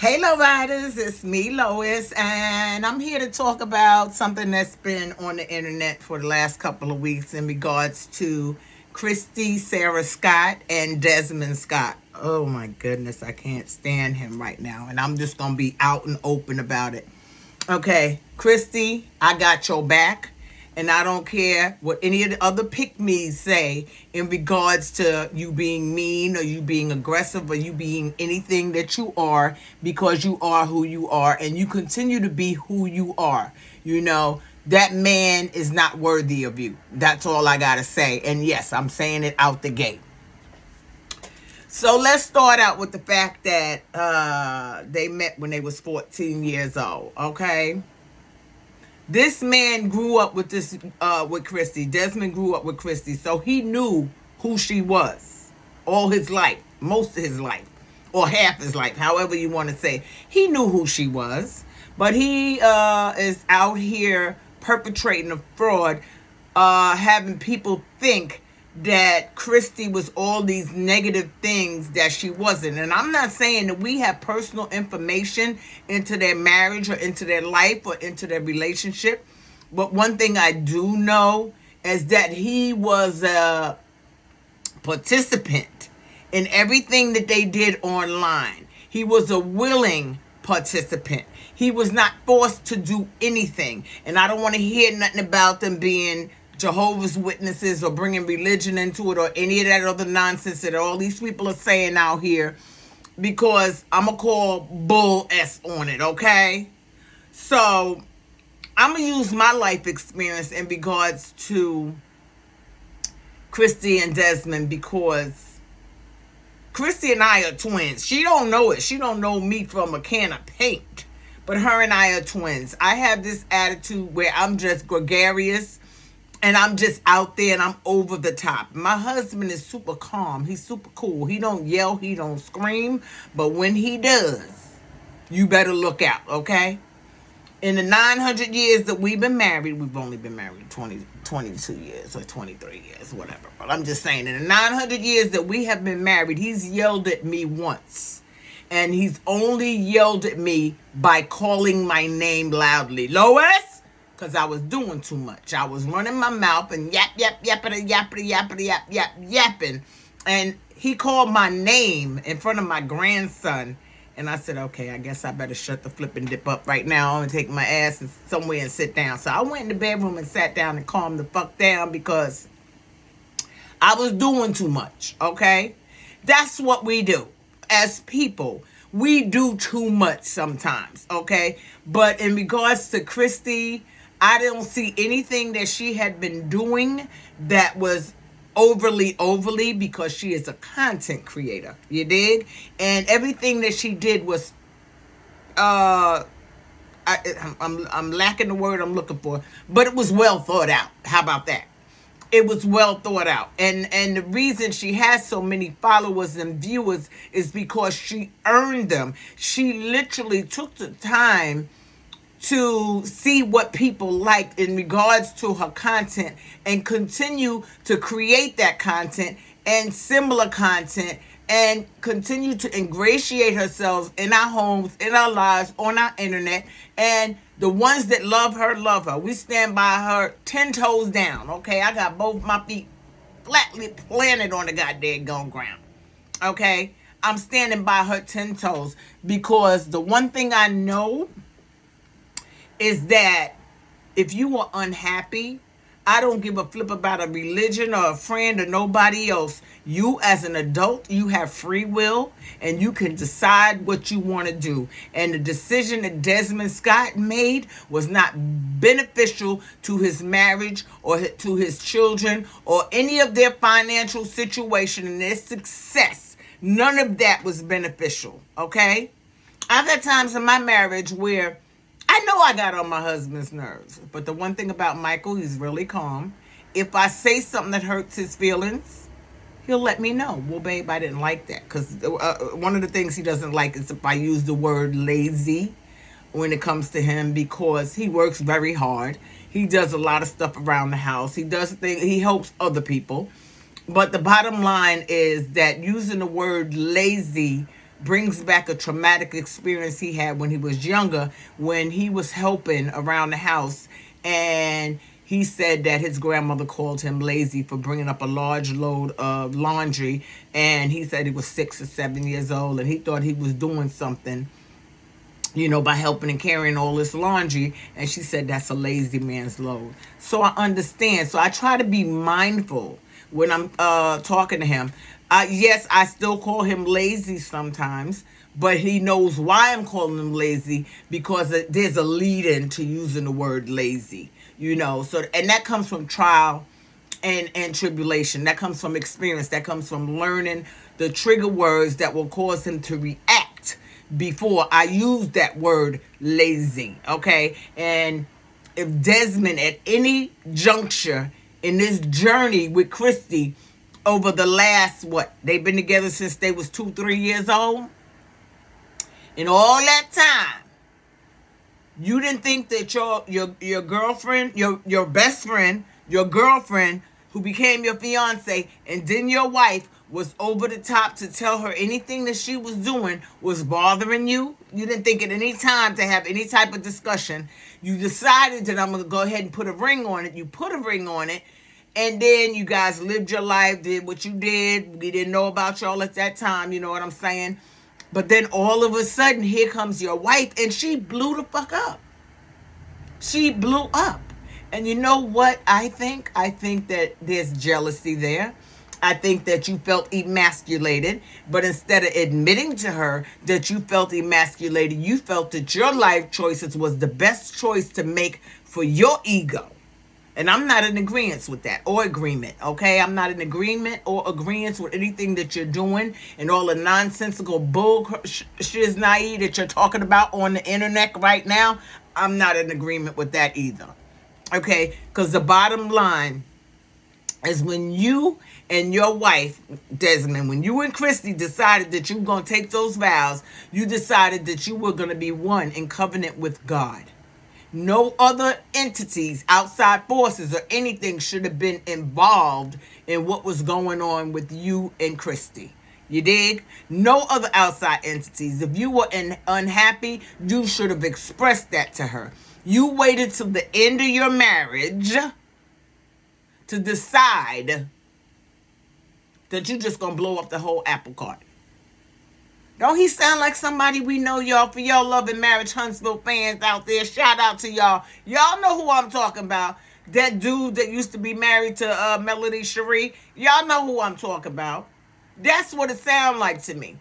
Hey, low riders, it's me, Lois, and I'm here to talk about something that's been on the internet for the last couple of weeks in regards to Kristy Sarah Scott and Desmond Scott. Oh my goodness, I can't stand him right now, and I'm just gonna be out and open about it. Okay, Kristy, I got your back. And I don't care what any of the other pick-me's say in regards to you being mean or you being aggressive or you being anything that you are, because you are who you are and you continue to be who you are. You know, that man is not worthy of you. That's all I got to say. And yes, I'm saying it out the gate. So let's start out with the fact that they met when they was 14 years old, okay? This man grew up with with Kristy. Desmond grew up with Kristy, so he knew who she was all his life, most of his life, or half his life, however you want to say. He knew who she was, but he is out here perpetrating a fraud, having people think that Kristy was all these negative things that she wasn't. And I'm not saying that we have personal information into their marriage or into their life or into their relationship. But one thing I do know is that he was a participant in everything that they did online. He was a willing participant. He was not forced to do anything. And I don't want to hear nothing about them being Jehovah's Witnesses or bringing religion into it or any of that other nonsense that all these people are saying out here, because I'm going to call bull S on it, okay? So I'm going to use my life experience in regards to Kristy and Desmond, because Kristy and I are twins. She don't know it. She don't know me from a can of paint. But her and I are twins. I have this attitude where I'm just gregarious and I'm just out there and I'm over the top. My husband is super calm. He's super cool. He don't yell. He don't scream. But when he does, you better look out, okay? In the 900 years that we've been married, we've only been married 22 years or 23 years, whatever. But I'm just saying, in the 900 years that we have been married, he's yelled at me once. And he's only yelled at me by calling my name loudly. Lois? Because I was doing too much. I was running my mouth and yapping. And he called my name in front of my grandson. And I said, okay, I guess I better shut the flip and dip up right now and take my ass somewhere and sit down. So I went in the bedroom and sat down and calmed the fuck down because I was doing too much, okay? That's what we do as people. We do too much sometimes, okay? But in regards to Kristy, I don't see anything that she had been doing that was overly, because she is a content creator. You dig? And everything that she did was, I'm lacking the word I'm looking for, but it was well thought out. How about that? It was well thought out. And the reason she has so many followers and viewers is because she earned them. She literally took the time to see what people liked in regards to her content and continue to create that content and similar content and continue to ingratiate herself in our homes, in our lives, on our internet. And the ones that love her, love her. We stand by her 10 toes down, okay? I got both my feet flatly planted on the goddamn ground, okay? I'm standing by her 10 toes because the one thing I know is that if you are unhappy, I don't give a flip about a religion or a friend or nobody else. You as an adult, you have free will and you can decide what you want to do. And the decision that Desmond Scott made was not beneficial to his marriage or to his children or any of their financial situation and their success. None of that was beneficial, okay? I've had times in my marriage where I know I got on my husband's nerves, but the one thing about Michael, he's really calm. If I say something that hurts his feelings, he'll let me know. Well, babe, I didn't like that. Because one of the things he doesn't like is if I use the word lazy when it comes to him, because he works very hard. He does a lot of stuff around the house. He does things, he helps other people. But the bottom line is that using the word lazy brings back a traumatic experience he had when he was younger, when he was helping around the house, and he said that his grandmother called him lazy for bringing up a large load of laundry, and he said he was 6 or 7 years old, and he thought he was doing something, by helping and carrying all this laundry. And she said that's a lazy man's load. So I understand. So I try to be mindful when I'm talking to him. Yes, I still call him lazy sometimes, but he knows why I'm calling him lazy, because there's a lead-in to using the word lazy, So, and that comes from trial and tribulation. That comes from experience. That comes from learning the trigger words that will cause him to react before I use that word lazy, okay? And if Desmond at any juncture in this journey with Kristy over the last, they've been together since they was 2-3 years old. In all that time, you didn't think that your girlfriend, your best friend, your girlfriend who became your fiance, and then your wife was over the top to tell her anything that she was doing was bothering you? You didn't think at any time to have any type of discussion. You decided that I'm going to go ahead and put a ring on it. You put a ring on it, and then you guys lived your life, did what you did. We didn't know about y'all at that time, you know what I'm saying? But then all of a sudden, here comes your wife, and she blew the fuck up. She blew up. And you know what I think? I think that there's jealousy there. I think that you felt emasculated, but instead of admitting to her that you felt emasculated, you felt that your life choices was the best choice to make for your ego. And I'm not in agreement with that, or agreement, okay? I'm not in agreement or agreement with anything that you're doing and all the nonsensical bull shiznai that you're talking about on the internet right now. I'm not in agreement with that either, okay? Because the bottom line is, when you and your wife, Desmond, when you and Kristy decided that you were going to take those vows, you decided that you were going to be one in covenant with God. No other entities, outside forces, or anything should have been involved in what was going on with you and Kristy. You dig? No other outside entities. If you were unhappy, you should have expressed that to her. You waited till the end of your marriage to decide that you just gonna blow up the whole apple cart. Don't he sound like somebody we know, y'all? For y'all loving Marriage Huntsville fans out there, shout out to y'all. Y'all know who I'm talking about. That dude that used to be married to Melody Cherie. Y'all know who I'm talking about. That's what it sounded like to me.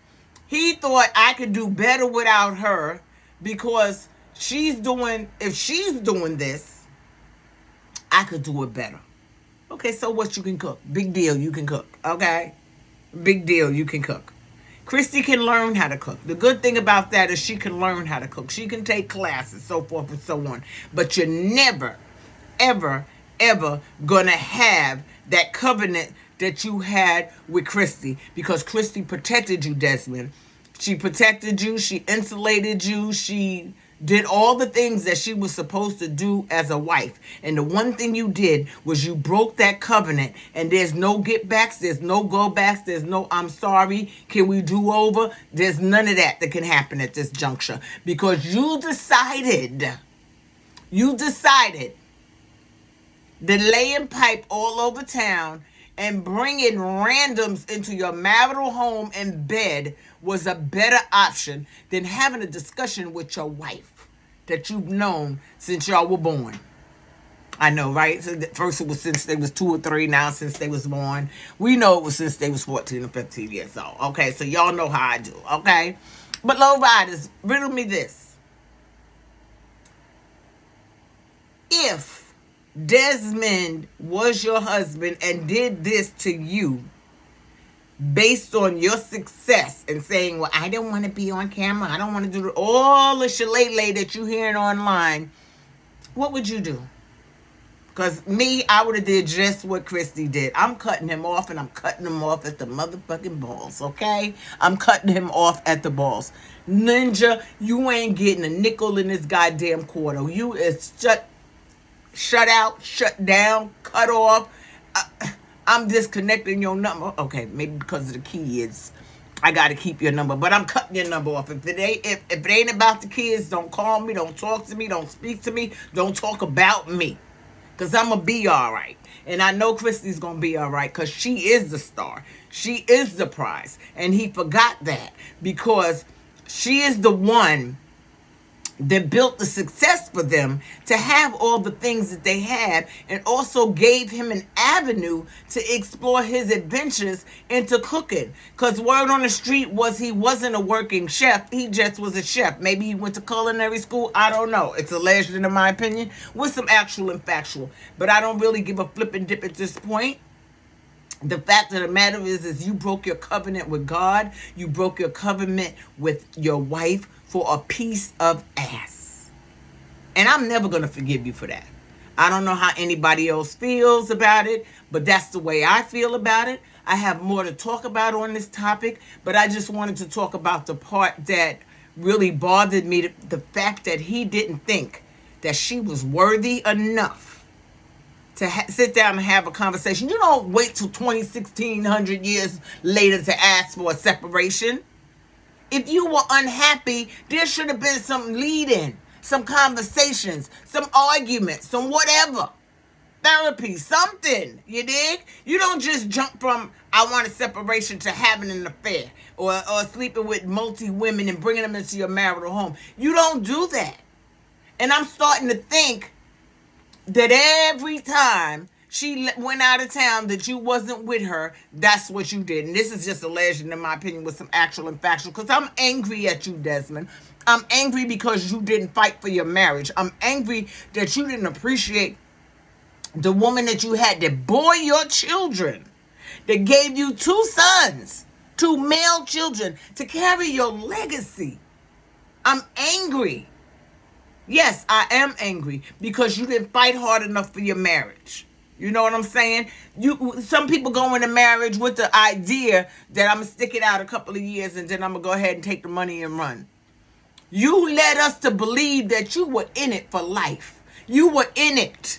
He thought I could do better without her because if she's doing this, I could do it better. Okay, so what, you can cook? Big deal, you can cook, okay? Big deal, you can cook. Kristy can learn how to cook. The good thing about that is she can learn how to cook. She can take classes, so forth and so on. But you're never, ever, ever going to have that covenant that you had with Kristy, because Kristy protected you, Desmond. She protected you. She insulated you. She did all the things that she was supposed to do as a wife. And the one thing you did was you broke that covenant. And there's no get backs. There's no go backs. There's no I'm sorry. Can we do over? There's none of that can happen at this juncture. Because you decided that laying pipe all over town and bringing randoms into your marital home and bed was a better option than having a discussion with your wife that you've known since y'all were born. I know, right? So first it was since they was 2 or 3, now since they was born. We know it was since they was 14 or 15 years old. Okay, so y'all know how I do, okay? But low riders, riddle me this. If Desmond was your husband and did this to you based on your success and saying, well, I don't want to be on camera, I don't want to do all the shillelagh that you hearing online, what would you do? Because me, I would have did just what Kristy did. I'm cutting him off, and I'm cutting him off at the motherfucking balls, okay? I'm cutting him off at the balls. Ninja, you ain't getting a nickel in this goddamn quarter. You is shut out, shut down, cut off. I'm disconnecting your number. Okay, maybe because of the kids. I got to keep your number. But I'm cutting your number off. If it ain't about the kids, don't call me, don't talk to me, don't speak to me, don't talk about me. Because I'm going to be all right. And I know Kristy's going to be all right because she is the star. She is the prize. And he forgot that because she is the one that built the success for them to have all the things that they had, and also gave him an avenue to explore his adventures into cooking. Because word on the street was he wasn't a working chef. He just was a chef. Maybe he went to culinary school. I don't know. It's alleged, in my opinion, with some actual and factual. But I don't really give a flip and dip at this point. The fact of the matter is you broke your covenant with God. You broke your covenant with your wife for a piece of ass. And I'm never going to forgive you for that. I don't know how anybody else feels about it, but that's the way I feel about it. I have more to talk about on this topic, but I just wanted to talk about the part that really bothered me, the fact that he didn't think that she was worthy enough to sit down and have a conversation. You don't wait till 1600 years later to ask for a separation. If you were unhappy, there should have been some lead-in, some conversations, some arguments, some whatever. Therapy, something, you dig? You don't just jump from, I want a separation, to having an affair or sleeping with multi-women and bringing them into your marital home. You don't do that. And I'm starting to think that every time she went out of town that you wasn't with her, that's what you did. And this is just alleged, in my opinion, with some actual and factual. Because I'm angry at you, Desmond. I'm angry because you didn't fight for your marriage. I'm angry that you didn't appreciate the woman that you had that bore your children, that gave you 2 sons, 2 male children, to carry your legacy. I'm angry. Yes, I am angry because you didn't fight hard enough for your marriage. You know what I'm saying? Some people go into marriage with the idea that I'm going to stick it out a couple of years and then I'm going to go ahead and take the money and run. You led us to believe that you were in it for life. You were in it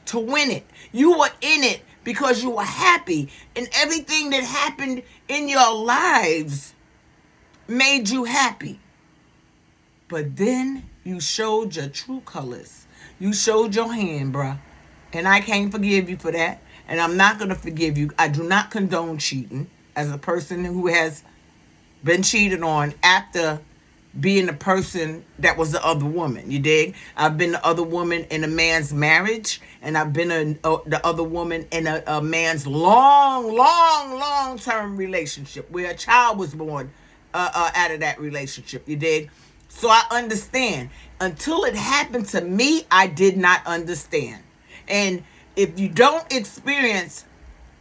to win it. You were in it because you were happy. And everything that happened in your lives made you happy. But then you showed your true colors. You showed your hand, bruh. And I can't forgive you for that. And I'm not going to forgive you. I do not condone cheating as a person who has been cheated on after being the person that was the other woman. You dig? I've been the other woman in a man's marriage. And I've been the other woman in a man's long-term relationship where a child was born out of that relationship. You dig? So I understand. Until it happened to me, I did not understand. And if you don't experience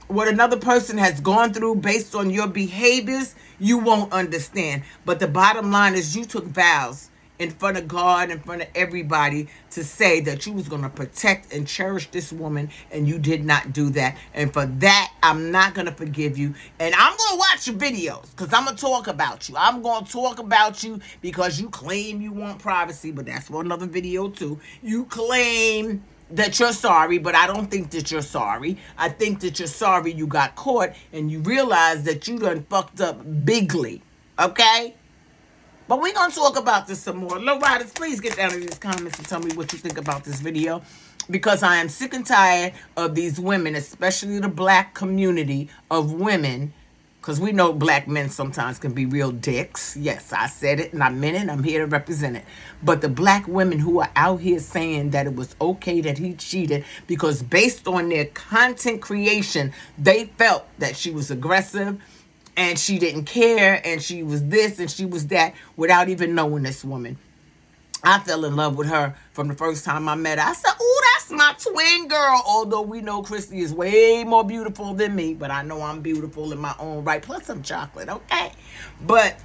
what another person has gone through based on your behaviors, you won't understand. But the bottom line is you took vows in front of God, in front of everybody, to say that you was going to protect and cherish this woman, and you did not do that. And for that, I'm not going to forgive you. And I'm going to watch your videos because I'm going to talk about you. I'm going to talk about you because you claim you want privacy, but that's for another video too. You claim that you're sorry, but I don't think that you're sorry. I think that you're sorry you got caught and you realize that you done fucked up bigly. Okay? But we're going to talk about this some more. Low Riders, please get down in these comments and tell me what you think about this video. Because I am sick and tired of these women, especially the black community of women. Because we know black men sometimes can be real dicks. Yes, I said it and I meant it. I'm here to represent it. But the black women who are out here saying that it was okay that he cheated because based on their content creation, they felt that she was aggressive and she didn't care and she was this and she was that without even knowing this woman. I fell in love with her from the first time I met her. I said, ooh, that's my twin girl. Although we know Kristy is way more beautiful than me, but I know I'm beautiful in my own right. Plus some chocolate, okay? But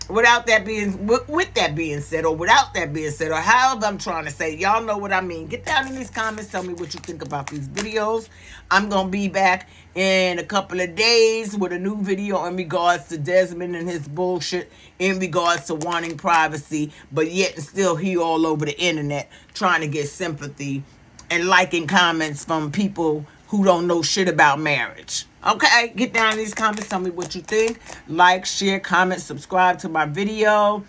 with that being said, or without that being said, or however I'm trying to say, y'all know what I mean. Get down in these comments. Tell me what you think about these videos. I'm going to be back in a couple of days with a new video in regards to Desmond and his bullshit in regards to wanting privacy, but yet and still he all over the internet trying to get sympathy and liking comments from people who don't know shit about marriage. Okay, get down in these comments, tell me what you think. Like, share, comment, subscribe to my video,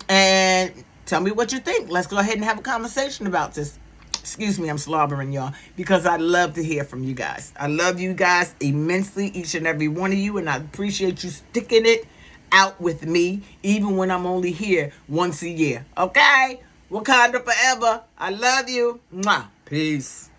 and tell me what you think. Let's go ahead and have a conversation about this. Excuse me, I'm slobbering, y'all, because I love to hear from you guys. I love you guys immensely, each and every one of you, and I appreciate you sticking it out with me, even when I'm only here once a year. Okay? Wakanda forever. I love you. Mwah. Peace.